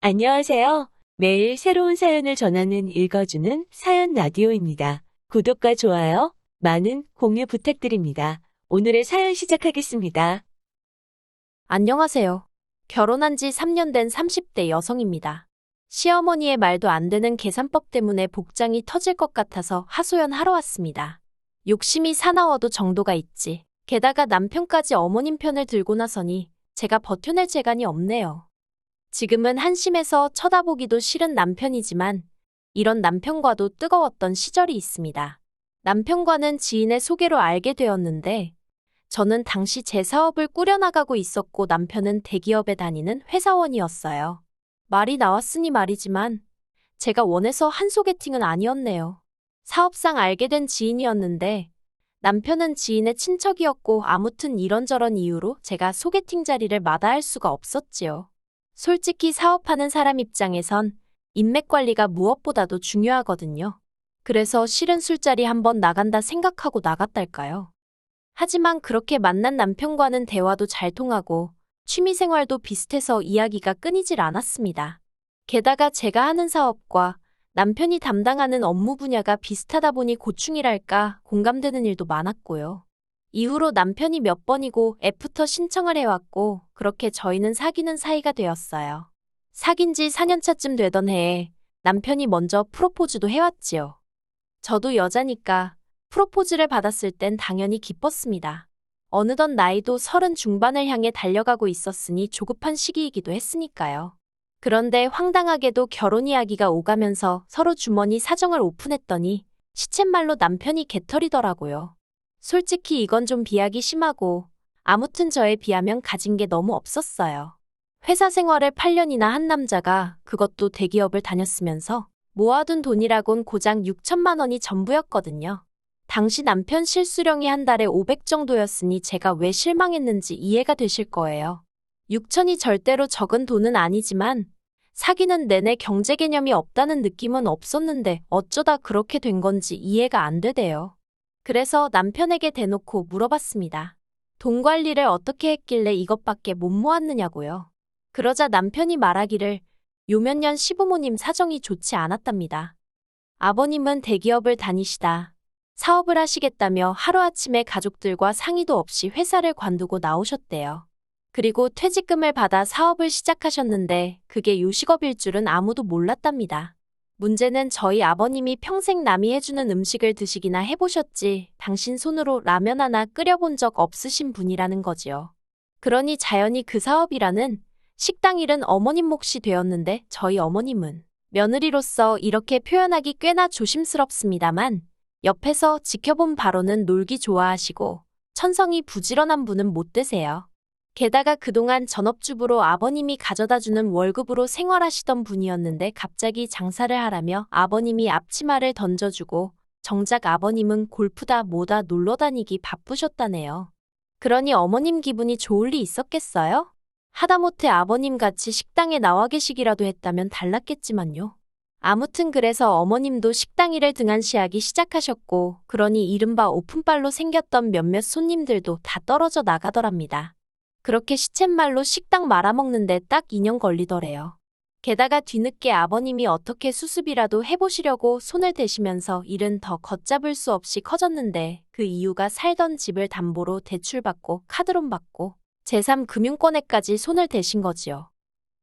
안녕하세요. 매일 새로운 사연을 전하는 읽어주는 사연 라디오입니다. 구독과 좋아요, 많은 공유 부탁드립니다. 오늘의 사연 시작하겠습니다. 안녕하세요. 결혼한 지 3년 된 30대 여성입니다. 시어머니의 말도 안 되는 계산법 때문에 복장이 터질 것 같아서 하소연하러 왔습니다. 욕심이 사나워도 정도가 있지. 게다가 남편까지 어머님 편을 들고 나서니 제가 버텨낼 재간이 없네요. 지금은 한심해서 쳐다보기도 싫은 남편이지만 이런 남편과도 뜨거웠던 시절이 있습니다. 남편과는 지인의 소개로 알게 되었는데 저는 당시 제 사업을 꾸려나가고 있었고 남편은 대기업에 다니는 회사원이었어요. 말이 나왔으니 말이지만 제가 원해서 한 소개팅은 아니었네요. 사업상 알게 된 지인이었는데 남편은 지인의 친척이었고 아무튼 이런저런 이유로 제가 소개팅 자리를 마다할 수가 없었지요. 솔직히 사업하는 사람 입장에선 인맥 관리가 무엇보다도 중요하거든요. 그래서 실은 술자리 한번 나간다 생각하고 나갔달까요. 하지만 그렇게 만난 남편과는 대화도 잘 통하고 취미생활도 비슷해서 이야기가 끊이질 않았습니다. 게다가 제가 하는 사업과 남편이 담당하는 업무 분야가 비슷하다 보니 고충이랄까 공감되는 일도 많았고요. 이후로 남편이 몇 번이고 애프터 신청을 해왔고 그렇게 저희는 사귀는 사이가 되었어요. 사귄 지 4년차쯤 되던 해에 남편이 먼저 프로포즈도 해왔지요. 저도 여자니까 프로포즈를 받았을 땐 당연히 기뻤습니다. 어느덧 나이도 30 중반을 향해 달려가고 있었으니 조급한 시기이기도 했으니까요. 그런데 황당하게도 결혼 이야기가 오가면서 서로 주머니 사정을 오픈했더니 시쳇말로 남편이 개털이더라고요. 솔직히 이건 좀 비하기 심하고 아무튼 저에 비하면 가진 게 너무 없었어요. 회사 생활을 8년이나 한 남자가 그것도 대기업을 다녔으면서 모아둔 돈이라곤 고작 6천만 원이 전부였거든요. 당시 남편 실수령이 한 달에 500 정도였으니 제가 왜 실망했는지 이해가 되실 거예요. 6천이 절대로 적은 돈은 아니지만 사귀는 내내 경제 개념이 없다는 느낌은 없었는데 어쩌다 그렇게 된 건지 이해가 안 되대요. 그래서 남편에게 대놓고 물어봤습니다. 돈 관리를 어떻게 했길래 이것밖에 못 모았느냐고요. 그러자 남편이 말하기를 요 몇 년 시부모님 사정이 좋지 않았답니다. 아버님은 대기업을 다니시다 사업을 하시겠다며 하루아침에 가족들과 상의도 없이 회사를 관두고 나오셨대요. 그리고 퇴직금을 받아 사업을 시작하셨는데 그게 요식업일 줄은 아무도 몰랐답니다. 문제는 저희 아버님이 평생 남이 해주는 음식을 드시기나 해보셨지 당신 손으로 라면 하나 끓여본 적 없으신 분이라는 거지요. 그러니 자연히 그 사업이라는 식당 일은 어머님 몫이 되었는데 저희 어머님은 며느리로서 이렇게 표현하기 꽤나 조심스럽습니다만 옆에서 지켜본 바로는 놀기 좋아하시고 천성이 부지런한 분은 못 되세요. 게다가 그동안 전업주부로 아버님이 가져다주는 월급으로 생활하시던 분이었는데 갑자기 장사를 하라며 아버님이 앞치마를 던져주고 정작 아버님은 골프다 뭐다 놀러다니기 바쁘셨다네요. 그러니 어머님 기분이 좋을 리 있었겠어요? 하다못해 아버님같이 식당에 나와 계시기라도 했다면 달랐겠지만요. 아무튼 그래서 어머님도 식당 일을 등한시하기 시작하셨고 그러니 이른바 오픈빨로 생겼던 몇몇 손님들도 다 떨어져 나가더랍니다. 그렇게 시쳇말로 식당 말아먹는데 딱 2년 걸리더래요. 게다가 뒤늦게 아버님이 어떻게 수습이라도 해보시려고 손을 대시면서 일은 더 걷잡을 수 없이 커졌는데 그 이유가 살던 집을 담보로 대출받고 카드론 받고 제3금융권에까지 손을 대신 거지요.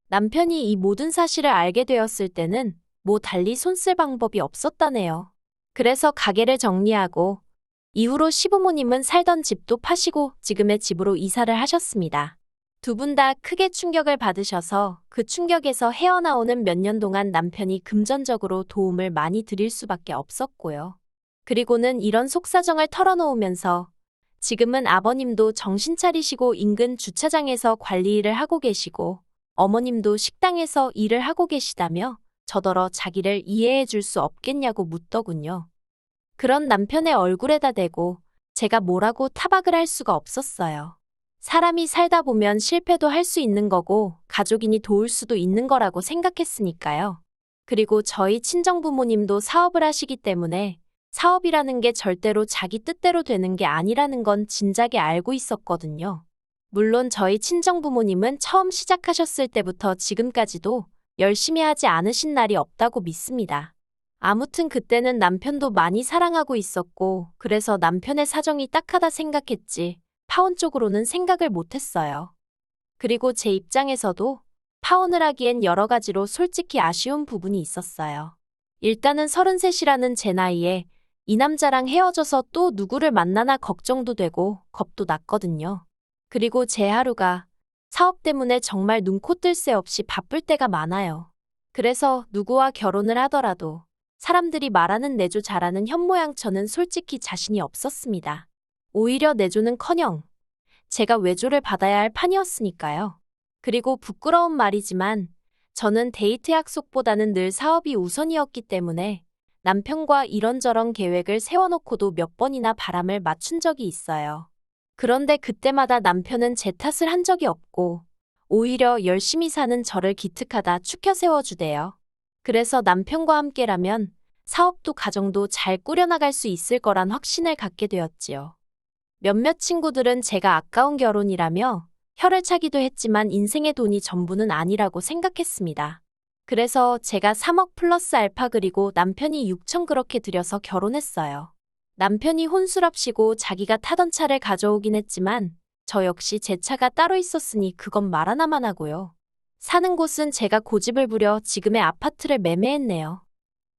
남편이 이 모든 사실을 알게 되었을 때는 뭐 달리 손 쓸 방법이 없었다네요. 그래서 가게를 정리하고 이후로 시부모님은 살던 집도 파시고 지금의 집으로 이사를 하셨습니다. 두 분 다 크게 충격을 받으셔서 그 충격에서 헤어나오는 몇 년 동안 남편이 금전적으로 도움을 많이 드릴 수밖에 없었고요. 그리고는 이런 속사정을 털어놓으면서 지금은 아버님도 정신 차리시고 인근 주차장에서 관리 일을 하고 계시고 어머님도 식당에서 일을 하고 계시다며 저더러 자기를 이해해 줄 수 없겠냐고 묻더군요. 그런 남편의 얼굴에다 대고 제가 뭐라고 타박을 할 수가 없었어요. 사람이 살다 보면 실패도 할 수 있는 거고 가족이니 도울 수도 있는 거라고 생각했으니까요. 그리고 저희 친정부모님도 사업을 하시기 때문에 사업이라는 게 절대로 자기 뜻대로 되는 게 아니라는 건 진작에 알고 있었거든요. 물론 저희 친정부모님은 처음 시작하셨을 때부터 지금까지도 열심히 하지 않으신 날이 없다고 믿습니다. 아무튼 그때는 남편도 많이 사랑하고 있었고, 그래서 남편의 사정이 딱하다 생각했지, 파혼 쪽으로는 생각을 못했어요. 그리고 제 입장에서도 파혼을 하기엔 여러 가지로 솔직히 아쉬운 부분이 있었어요. 일단은 33이라는 제 나이에 이 남자랑 헤어져서 또 누구를 만나나 걱정도 되고 겁도 났거든요. 그리고 제 하루가 사업 때문에 정말 눈코 뜰 새 없이 바쁠 때가 많아요. 그래서 누구와 결혼을 하더라도 사람들이 말하는 내조 잘하는 현모양 저는 솔직히 자신이 없었습니다. 오히려 내조는커녕 제가 외조를 받아야 할 판이었으니까요. 그리고 부끄러운 말이지만 저는 데이트 약속보다는 늘 사업이 우선이었기 때문에 남편과 이런저런 계획을 세워놓고도 몇 번이나 바람을 맞춘 적이 있어요. 그런데 그때마다 남편은 제 탓을 한 적이 없고 오히려 열심히 사는 저를 기특하다 추켜 세워주대요. 그래서 남편과 함께라면 사업도 가정도 잘 꾸려나갈 수 있을 거란 확신을 갖게 되었지요. 몇몇 친구들은 제가 아까운 결혼이라며 혀를 차기도 했지만 인생의 돈이 전부는 아니라고 생각했습니다. 그래서 제가 3억 플러스 알파 그리고 남편이 6천 그렇게 들여서 결혼했어요. 남편이 혼술합시고 자기가 타던 차를 가져오긴 했지만 저 역시 제 차가 따로 있었으니 그건 말 하나만 하고요. 사는 곳은 제가 고집을 부려 지금의 아파트를 매매했네요.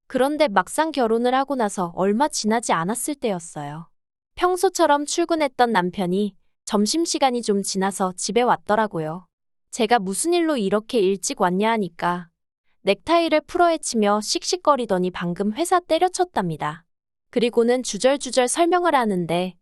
그런데 막상 결혼을 하고 나서 얼마 지나지 않았을 때였어요. 평소처럼 출근했던 남편이 점심시간이 좀 지나서 집에 왔더라고요. 제가 무슨 일로 이렇게 일찍 왔냐 하니까 넥타이를 풀어헤치며 씩씩거리더니 방금 회사 때려쳤답니다. 그리고는 주절주절 설명을 하는데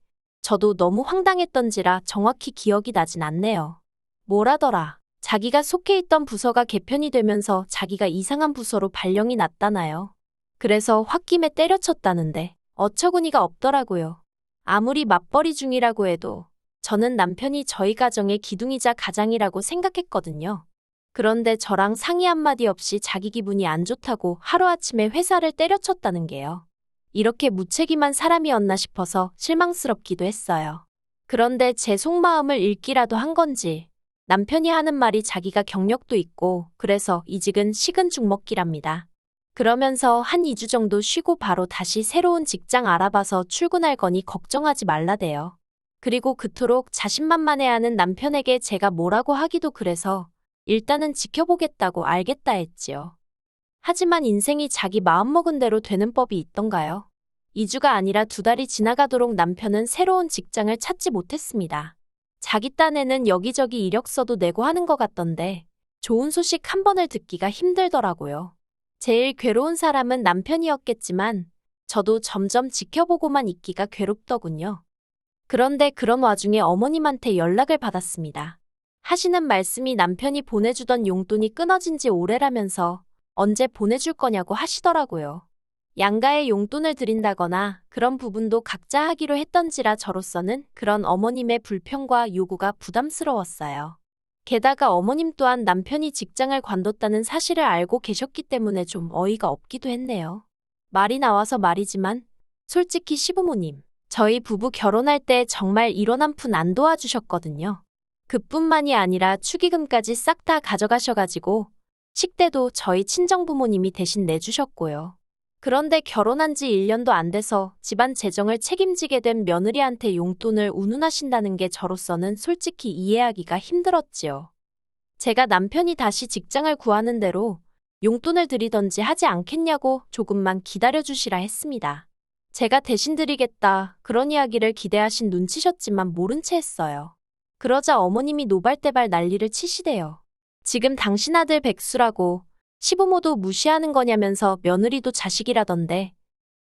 저도 너무 황당했던지라 정확히 기억이 나진 않네요. 뭐라더라. 자기가 속해 있던 부서가 개편이 되면서 자기가 이상한 부서로 발령이 났다나요. 그래서 홧김에 때려쳤다는데 어처구니가 없더라고요. 아무리 맞벌이 중이라고 해도 저는 남편이 저희 가정의 기둥이자 가장이라고 생각했거든요. 그런데 저랑 상의 한마디 없이 자기 기분이 안 좋다고 하루아침에 회사를 때려쳤다는 게요. 이렇게 무책임한 사람이었나 싶어서 실망스럽기도 했어요. 그런데 제 속마음을 읽기라도 한 건지 남편이 하는 말이 자기가 경력도 있고 그래서 이직은 식은 죽 먹기랍니다. 그러면서 한 2주 정도 쉬고 바로 다시 새로운 직장 알아봐서 출근할 거니 걱정하지 말라대요. 그리고 그토록 자신만만해하는 남편에게 제가 뭐라고 하기도 그래서 일단은 지켜보겠다고 알겠다 했지요. 하지만 인생이 자기 마음먹은 대로 되는 법이 있던가요? 2주가 아니라 2달이 지나가도록 남편은 새로운 직장을 찾지 못했습니다. 자기 딴에는 여기저기 이력서도 내고 하는 것 같던데 좋은 소식 한 번을 듣기가 힘들더라고요. 제일 괴로운 사람은 남편이었겠지만 저도 점점 지켜보고만 있기가 괴롭더군요. 그런데 그런 와중에 어머님한테 연락을 받았습니다. 하시는 말씀이 남편이 보내주던 용돈이 끊어진 지 오래라면서 언제 보내줄 거냐고 하시더라고요. 양가에 용돈을 드린다거나 그런 부분도 각자 하기로 했던지라 저로서는 그런 어머님의 불평과 요구가 부담스러웠어요. 게다가 어머님 또한 남편이 직장을 관뒀다는 사실을 알고 계셨기 때문에 좀 어이가 없기도 했네요. 말이 나와서 말이지만 솔직히 시부모님, 저희 부부 결혼할 때 정말 1원 한 푼 안 도와주셨거든요. 그뿐만이 아니라 축의금까지 싹 다 가져가셔가지고 식대도 저희 친정부모님이 대신 내주셨고요. 그런데 결혼한 지 1년도 안 돼서 집안 재정을 책임지게 된 며느리한테 용돈을 운운하신다는 게 저로서는 솔직히 이해하기가 힘들었지요. 제가 남편이 다시 직장을 구하는 대로 용돈을 드리던지 하지 않겠냐고 조금만 기다려주시라 했습니다. 제가 대신 드리겠다 그런 이야기를 기대하신 눈치셨지만 모른 채 했어요. 그러자 어머님이 노발대발 난리를 치시대요. 지금 당신 아들 백수라고 시부모도 무시하는 거냐면서 며느리도 자식이라던데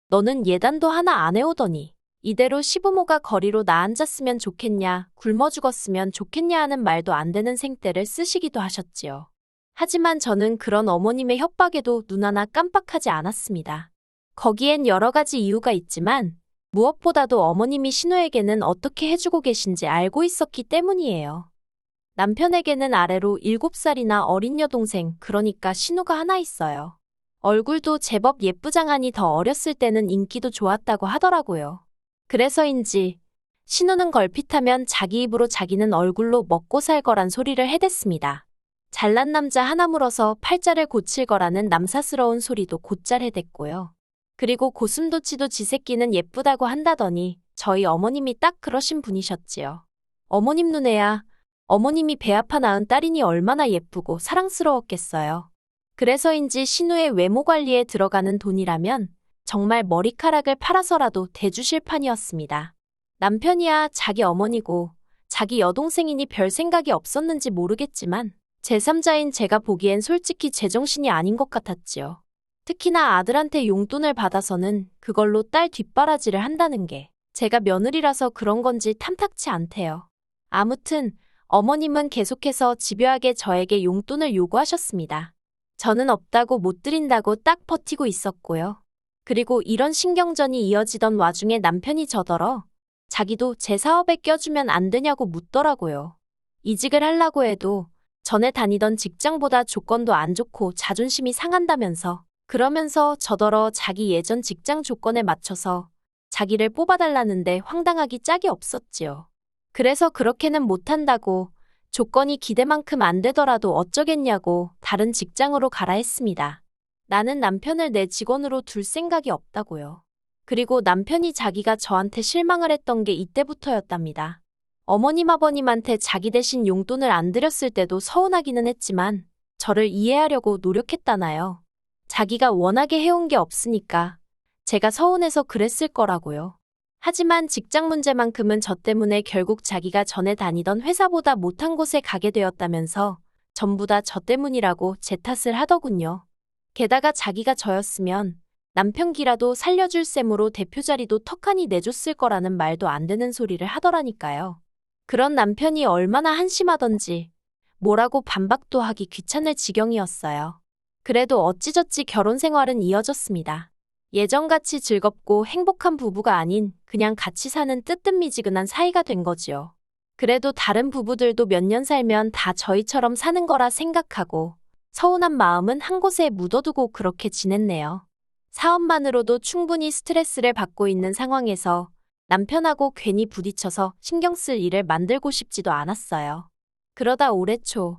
너는 예단도 하나 안 해오더니 이대로 시부모가 거리로 나 앉았으면 좋겠냐 굶어 죽었으면 좋겠냐 하는 말도 안 되는 생떼를 쓰시기도 하셨지요. 하지만 저는 그런 어머님의 협박에도 눈 하나 깜빡하지 않았습니다. 거기엔 여러 가지 이유가 있지만 무엇보다도 어머님이 신우에게는 어떻게 해주고 계신지 알고 있었기 때문이에요. 남편에게는 아래로 7살이나 어린 여동생, 그러니까 신우가 하나 있어요. 얼굴도 제법 예쁘장하니 더 어렸을 때는 인기도 좋았다고 하더라고요. 그래서인지 신우는 걸핏하면 자기 입으로 자기는 얼굴로 먹고 살 거란 소리를 해댔습니다. 잘난 남자 하나 물어서 팔자를 고칠 거라는 남사스러운 소리도 곧잘 해댔고요. 그리고 고슴도치도 지 새끼는 예쁘다고 한다더니 저희 어머님이 딱 그러신 분이셨지요. 어머님 눈에야 어머님이 배 아파 낳은 딸이니 얼마나 예쁘고 사랑스러웠겠어요. 그래서인지 신우의 외모 관리에 들어가는 돈이라면 정말 머리카락을 팔아서라도 대주실 판이었습니다. 남편이야 자기 어머니고 자기 여동생이니 별 생각이 없었는지 모르겠지만 제3자인 제가 보기엔 솔직히 제정신이 아닌 것 같았지요. 특히나 아들한테 용돈을 받아서는 그걸로 딸 뒷바라지를 한다는 게 제가 며느리라서 그런 건지 탐탁치 않대요. 아무튼 어머님은 계속해서 집요하게 저에게 용돈을 요구하셨습니다. 저는 없다고 못 드린다고 딱 버티고 있었고요. 그리고 이런 신경전이 이어지던 와중에 남편이 저더러 자기도 제 사업에 껴주면 안 되냐고 묻더라고요. 이직을 하려고 해도 전에 다니던 직장보다 조건도 안 좋고 자존심이 상한다면서 그러면서 저더러 자기 예전 직장 조건에 맞춰서 자기를 뽑아달라는데 황당하기 짝이 없었지요. 그래서 그렇게는 못한다고 조건이 기대만큼 안 되더라도 어쩌겠냐고 다른 직장으로 가라 했습니다. 나는 남편을 내 직원으로 둘 생각이 없다고요. 그리고 남편이 자기가 저한테 실망을 했던 게 이때부터였답니다. 어머님 아버님한테 자기 대신 용돈을 안 드렸을 때도 서운하기는 했지만 저를 이해하려고 노력했다나요. 자기가 워낙에 해온 게 없으니까 제가 서운해서 그랬을 거라고요. 하지만 직장 문제만큼은 저 때문에 결국 자기가 전에 다니던 회사보다 못한 곳에 가게 되었다면서 전부 다 저 때문이라고 제 탓을 하더군요. 게다가 자기가 저였으면 남편 기라도 살려줄 셈으로 대표 자리도 턱하니 내줬을 거라는 말도 안 되는 소리를 하더라니까요. 그런 남편이 얼마나 한심하던지 뭐라고 반박도 하기 귀찮을 지경이었어요. 그래도 어찌저찌 결혼 생활은 이어졌습니다. 예전같이 즐겁고 행복한 부부가 아닌 그냥 같이 사는 뜨뜻미지근한 사이가 된 거지요. 그래도 다른 부부들도 몇 년 살면 다 저희처럼 사는 거라 생각하고 서운한 마음은 한 곳에 묻어두고 그렇게 지냈네요. 사업만으로도 충분히 스트레스를 받고 있는 상황에서 남편하고 괜히 부딪혀서 신경 쓸 일을 만들고 싶지도 않았어요. 그러다 올해 초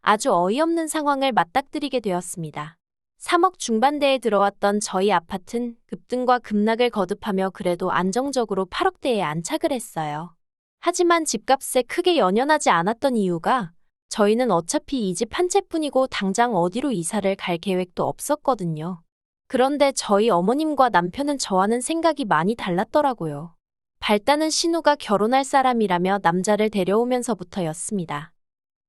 아주 어이없는 상황을 맞닥뜨리게 되었습니다. 3억 중반대에 들어왔던 저희 아파트는 급등과 급락을 거듭하며 그래도 안정적으로 8억대에 안착을 했어요. 하지만 집값에 크게 연연하지 않았던 이유가 저희는 어차피 이 집 한 채뿐이고 당장 어디로 이사를 갈 계획도 없었거든요. 그런데 저희 어머님과 남편은 저와는 생각이 많이 달랐더라고요. 발단은 신우가 결혼할 사람이라며 남자를 데려오면서부터였습니다.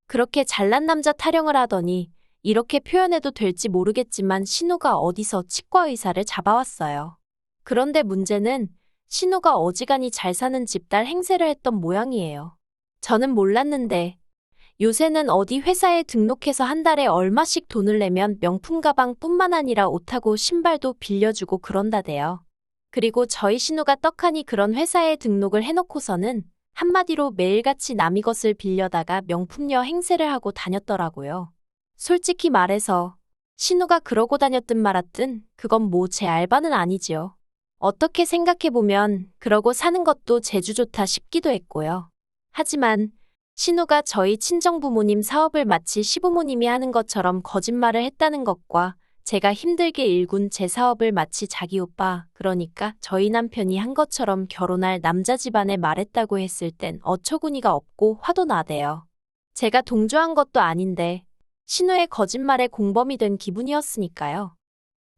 그렇게 잘난 남자 타령을 하더니 이렇게 표현해도 될지 모르겠지만 신우가 어디서 치과 의사를 잡아왔어요. 그런데 문제는 신우가 어지간히 잘 사는 집 딸 행세를 했던 모양이에요. 저는 몰랐는데 요새는 어디 회사에 등록해서 한 달에 얼마씩 돈을 내면 명품 가방뿐만 아니라 옷하고 신발도 빌려주고 그런다대요. 그리고 저희 신우가 떡하니 그런 회사에 등록을 해놓고서는 한마디로 매일같이 남의 것을 빌려다가 명품녀 행세를 하고 다녔더라고요. 솔직히 말해서 신우가 그러고 다녔든 말았든 그건 뭐 제 알바는 아니지요. 어떻게 생각해보면 그러고 사는 것도 재주 좋다 싶기도 했고요. 하지만 신우가 저희 친정부모님 사업을 마치 시부모님이 하는 것처럼 거짓말을 했다는 것과 제가 힘들게 일군 제 사업을 마치 자기 오빠, 그러니까 저희 남편이 한 것처럼 결혼할 남자 집안에 말했다고 했을 땐 어처구니가 없고 화도 나대요. 제가 동조한 것도 아닌데 신우의 거짓말에 공범이 된 기분이었으니까요.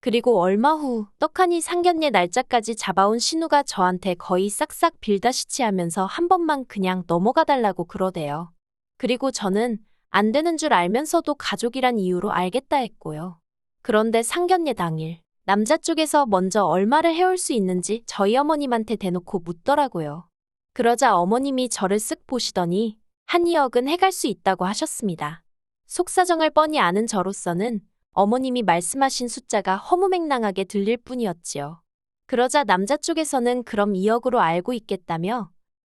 그리고 얼마 후 떡하니 상견례 날짜까지 잡아온 신우가 저한테 거의 싹싹 빌다시치 하면서 한 번만 그냥 넘어가달라고 그러대요. 그리고 저는 안 되는 줄 알면서도 가족이란 이유로 알겠다 했고요. 그런데 상견례 당일 남자 쪽에서 먼저 얼마를 해올 수 있는지 저희 어머님한테 대놓고 묻더라고요. 그러자 어머님이 저를 쓱 보시더니 한 2억은 해갈 수 있다고 하셨습니다. 속사정을 뻔히 아는 저로서는 어머님이 말씀하신 숫자가 허무맹랑하게 들릴 뿐이었지요. 그러자 남자 쪽에서는 그럼 2억으로 알고 있겠다며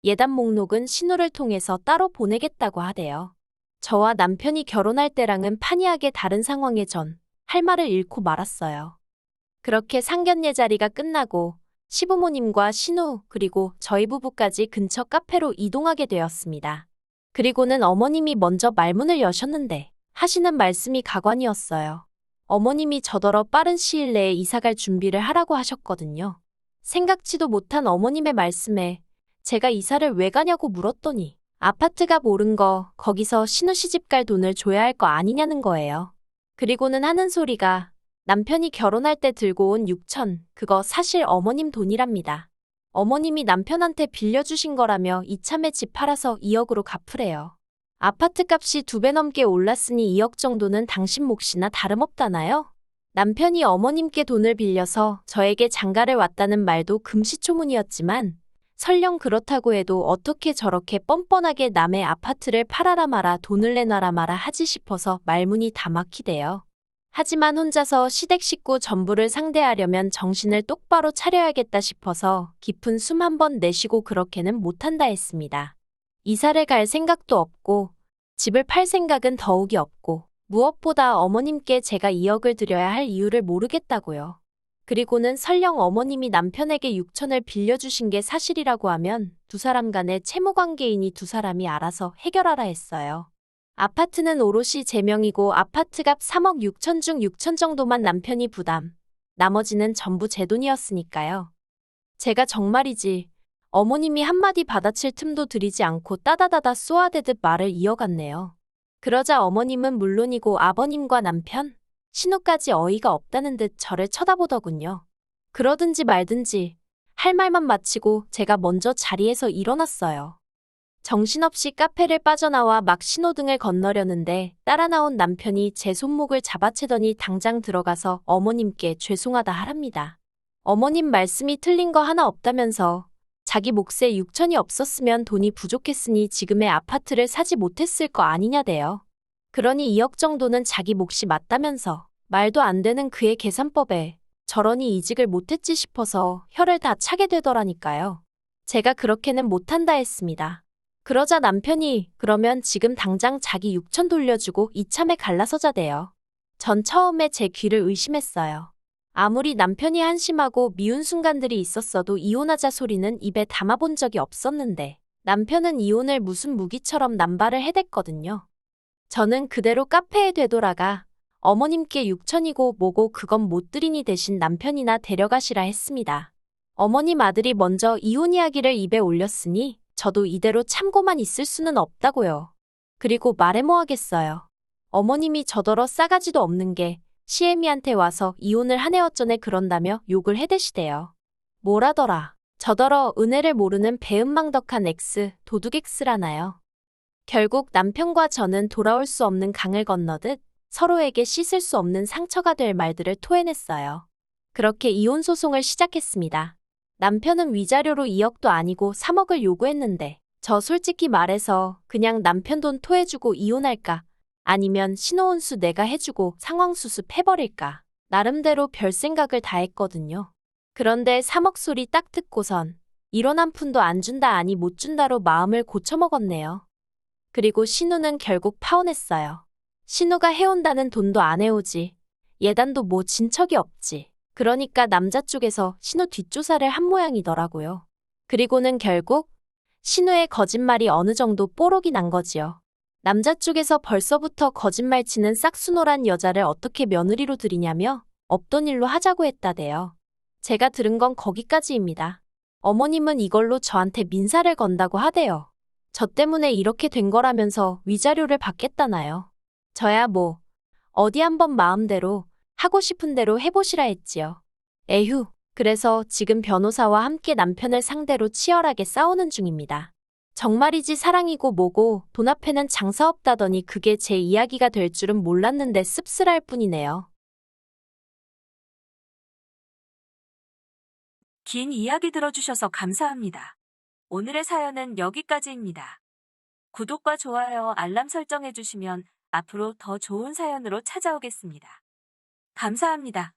예단 목록은 신우를 통해서 따로 보내겠다고 하대요. 저와 남편이 결혼할 때랑은 판이하게 다른 상황에 전 할 말을 잃고 말았어요. 그렇게 상견례 자리가 끝나고 시부모님과 신우 그리고 저희 부부까지 근처 카페로 이동하게 되었습니다. 그리고는 어머님이 먼저 말문을 여셨는데 하시는 말씀이 가관이었어요. 어머님이 저더러 빠른 시일 내에 이사갈 준비를 하라고 하셨거든요. 생각지도 못한 어머님의 말씀에 제가 이사를 왜 가냐고 물었더니 아파트가 오른 거 거기서 신우 시집 갈 돈을 줘야 할 거 아니냐는 거예요. 그리고는 하는 소리가 남편이 결혼할 때 들고 온 6천, 그거 사실 어머님 돈이랍니다. 어머님이 남편한테 빌려주신 거라며 이참에 집 팔아서 2억으로 갚으래요. 아파트 값이 2배 넘게 올랐으니 2억 정도는 당신 몫이나 다름없다나요? 남편이 어머님께 돈을 빌려서 저에게 장가를 왔다는 말도 금시초문이었지만 설령 그렇다고 해도 어떻게 저렇게 뻔뻔하게 남의 아파트를 팔아라 마라 돈을 내놔라 마라 하지 싶어서 말문이 다 막히대요. 하지만 혼자서 시댁 식구 전부를 상대하려면 정신을 똑바로 차려야겠다 싶어서 깊은 숨 한 번 내쉬고 그렇게는 못한다 했습니다. 이사를 갈 생각도 없고 집을 팔 생각은 더욱이 없고 무엇보다 어머님께 제가 2억을 드려야 할 이유를 모르겠다고요. 그리고는 설령 어머님이 남편에게 6천을 빌려주신 게 사실이라고 하면 두 사람 간의 채무관계이니 두 사람이 알아서 해결하라 했어요. 아파트는 오롯이 제 명이고 아파트값 3억 6천 중 6천 정도만 남편이 부담, 나머지는 전부 제 돈이었으니까요. 제가 정말이지 어머님이 한마디 받아칠 틈도 들이지 않고 따다다다 쏘아대듯 말을 이어갔네요. 그러자 어머님은 물론이고 아버님과 남편, 신우까지 어이가 없다는 듯 저를 쳐다보더군요. 그러든지 말든지 할 말만 마치고 제가 먼저 자리에서 일어났어요. 정신없이 카페를 빠져나와 막 신호등을 건너려는데 따라 나온 남편이 제 손목을 잡아채더니 당장 들어가서 어머님께 죄송하다 하랍니다. 어머님 말씀이 틀린 거 하나 없다면서 자기 몫에 6천이 없었으면 돈이 부족했으니 지금의 아파트를 사지 못했을 거 아니냐대요. 그러니 2억 정도는 자기 몫이 맞다면서 말도 안 되는 그의 계산법에 저러니 이직을 못했지 싶어서 혀를 다 차게 되더라니까요. 제가 그렇게는 못한다 했습니다. 그러자 남편이 그러면 지금 당장 자기 6천 돌려주고 이참에 갈라서자대요. 전 처음에 제 귀를 의심했어요. 아무리 남편이 한심하고 미운 순간들이 있었어도 이혼하자 소리는 입에 담아본 적이 없었는데 남편은 이혼을 무슨 무기처럼 남발을 해댔거든요. 저는 그대로 카페에 되돌아가 어머님께 6천이고 뭐고 그건 못 드리니 대신 남편이나 데려가시라 했습니다. 어머님 아들이 먼저 이혼 이야기를 입에 올렸으니 저도 이대로 참고만 있을 수는 없다고요. 그리고 말해 뭐 하겠어요. 어머님이 저더러 싸가지도 없는 게 시애미한테 와서 이혼을 한 해 어쩌네 그런다며 욕을 해대시대요. 뭐라더라. 저더러 은혜를 모르는 배은망덕한 X, 도둑 X라나요. 결국 남편과 저는 돌아올 수 없는 강을 건너듯 서로에게 씻을 수 없는 상처가 될 말들을 토해냈어요. 그렇게 이혼 소송을 시작했습니다. 남편은 위자료로 2억도 아니고 3억을 요구했는데 저 솔직히 말해서 그냥 남편 돈 토해주고 이혼할까? 아니면 신호혼수 내가 해주고 상황수습 해버릴까? 나름대로 별 생각을 다 했거든요. 그런데 3억 소리 딱 듣고선 1원 한 푼도 안 준다 아니 못 준다로 마음을 고쳐먹었네요. 그리고 신우는 결국 파혼했어요. 신우가 해온다는 돈도 안 해오지. 예단도 뭐 진 척이 없지. 그러니까 남자 쪽에서 신우 뒷조사를 한 모양이더라고요. 그리고는 결국 신우의 거짓말이 어느 정도 뽀록이 난 거지요. 남자 쪽에서 벌써부터 거짓말 치는 싹수노란 여자를 어떻게 며느리로 들이냐며 없던 일로 하자고 했다대요. 제가 들은 건 거기까지입니다. 어머님은 이걸로 저한테 민사를 건다고 하대요. 저 때문에 이렇게 된 거라면서 위자료를 받겠다나요. 저야 뭐 어디 한번 마음대로 하고 싶은 대로 해보시라 했지요. 에휴, 그래서 지금 변호사와 함께 남편을 상대로 치열하게 싸우는 중입니다. 정말이지 사랑이고 뭐고 돈 앞에는 장사 없다더니 그게 제 이야기가 될 줄은 몰랐는데 씁쓸할 뿐이네요. 긴 이야기 들어주셔서 감사합니다. 오늘의 사연은 여기까지입니다. 구독과 좋아요, 알람 설정해주시면 앞으로 더 좋은 사연으로 찾아오겠습니다. 감사합니다.